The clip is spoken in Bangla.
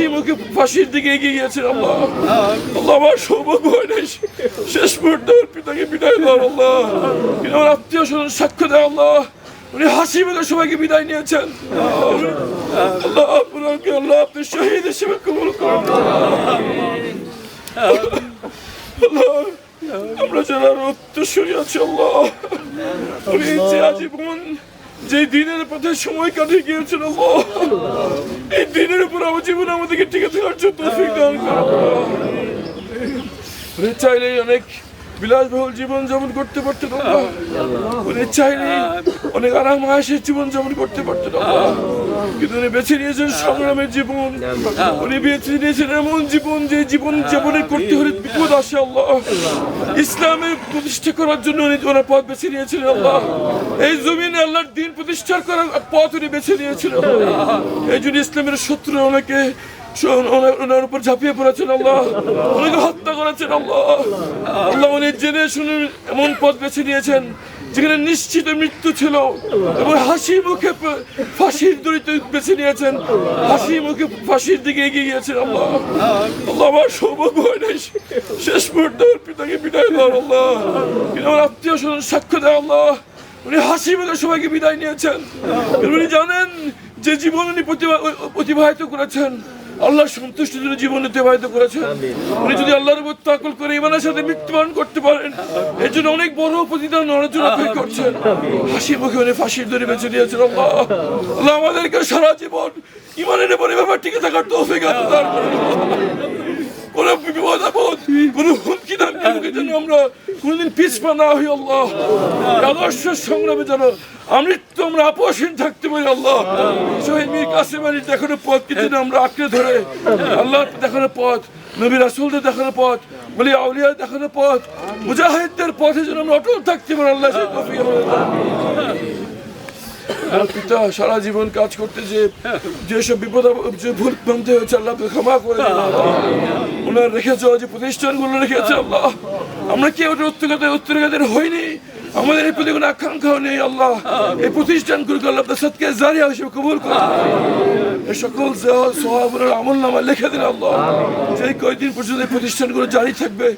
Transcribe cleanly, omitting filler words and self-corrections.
হাসি মুখে ফাঁসির দিকে এগিয়ে গিয়েছেন আল্লাহ। আল্লাহ আমার সৌভাগ্য হয় নাই শেষ মুহূর্তে ওর পিতাকে বিদায় দেওয়ার আল্লাহ, কিন্তু আমার আত্মীয় স্বজন সাক্ষ্য দেয় আল্লাহ উনি হাসি মুখে সবাইকে বিদায় নিয়েছেন। আল্লাহ আপনাকে আল্লাহ আপনি শহীদ হিসেবে কবুল করুন আল্লাহ। আমরা যারা উত্তরসূরি আছি আল্লাহ, উনি যে আজীবন যে দিনের পথে সময় কাটিয়ে গিয়েছেন আল্লাহ, এই দিনের উপর আমার জীবন আমাদেরকে টিকে থাকার জন্য তৌফিক দান করুন। উনি চাইলেই অনেক বিলাসবহুল জীবন যাপন করতে পারতেন আল্লাহ, উনি চাইলেই অনেক আরাম আয়েশের জীবন যাপন করতে পারতেন আল্লাহ, কিন্তু উনি বেছে নিয়েছেন সংগ্রামের জীবন। উনি বেছে নিয়েছেন এমন জীবন যে জীবন যাপনের করতে হলে বিপদ আসে আল্লাহ। ইসলামের প্রতিষ্ঠা করার জন্য উনি ওনার পথ বেছে নিয়েছিলেন আল্লাহ। এই জমিনে আল্লাহর দিন প্রতিষ্ঠা করার পথ উনি বেছে নিয়েছিলেন আল্লাহ। এই জন্য ইসলামের শত্রু ওনাকে ওনার উপর ঝাঁপিয়ে পড়েছেন আল্লাহ, উনিকে হত্যা করেছেন আল্লাহ। আল্লাহ উনি জেনে শুনে এমন পথ বেছে নিয়েছেন যেখানে নিশ্চিত মৃত্যু ছিল, এবং হাসি মুখে ফাঁসির দড়িতে বেছে নিয়েছেন, হাসি মুখে ফাঁসির দিকে এগিয়ে গিয়েছেন আল্লাহ। আল্লাহ আমার সৌভাগ্য হয় নাই শেষ মুহূর্তে ওর পিতাকে বিদায় দেওয়ার আল্লাহ, কিন্তু আমার আত্মীয় স্বজন সাক্ষ্য দেয় আল্লাহ উনি হাসি মুখে সবাইকে বিদায় নিয়েছেন। উনি জানেন যে জীবন উনি অতিবাহিত করেছেন আল্লাহ সন্তুষ্টির জন্য জীবন অতিবাহিত করেছেন। উনি যদি আল্লাহর উপর তাওয়াক্কুল করে ঈমানের সাথে মৃত্যুবরণ করতে পারেন, এর জন্য অনেক বড় প্রতিদান ওনার জন্য অপেক্ষা করছেন। হাসি মুখে উনি ফাঁসির দড়ি বেছে নিয়েছেন আল্লাহ। আল্লাহ আমাদেরকে সারা জীবন ঈমানের উপরে ব্যাপার টিকে থাকার তৌফিক দান করুন। কোন বিপদ আপদ, কোন হুমকি ধামকি যেন আমরা কোনদিন পিছপা না হই আল্লাহ। আদর্শ সংগ্রামে যেন আমৃত্যু আমরা আপোষহীন থাকতে পারি আল্লাহ। শহীদ মীর কাসেম আলীর দেখানো পথকে যেন আমরা আঁকড়ে ধরে, আল্লাহ দেখানো পথ, নবী রাসূলদের দেখানো পথ, বলি আউলিয়ার দেখানো পথ, মুজাহিদদের পথে যেন আমরা অটল থাকতে পারি আল্লাহ। সেই তৌফিক আমাদের দান করুন। পিতা সারা জীবন কাজ করতে যেসব বিপদ যে ভুল ভ্রান্তি হয়েছে আল্লাহ ক্ষমা করে দিন আল্লাহ। ওনার রেখে যাওয়া যে প্রতিষ্ঠানগুলো রেখেছে আল্লাহ, আমরা কি ওটা উত্তরাধিকার হয়নি, আমাদের এই প্রতি কোনো আকাঙ্ক্ষাও নেই আল্লাহ। এই প্রতিষ্ঠানগুলোকে আল্লাহ আপনার সাদকা জারিয়া হিসেবে কবুল করে এই সকল সওয়াবের আমলনামা লিখে দিন আল্লাহ। যে কয়দিন পর্যন্ত এই প্রতিষ্ঠানগুলো জারি থাকবে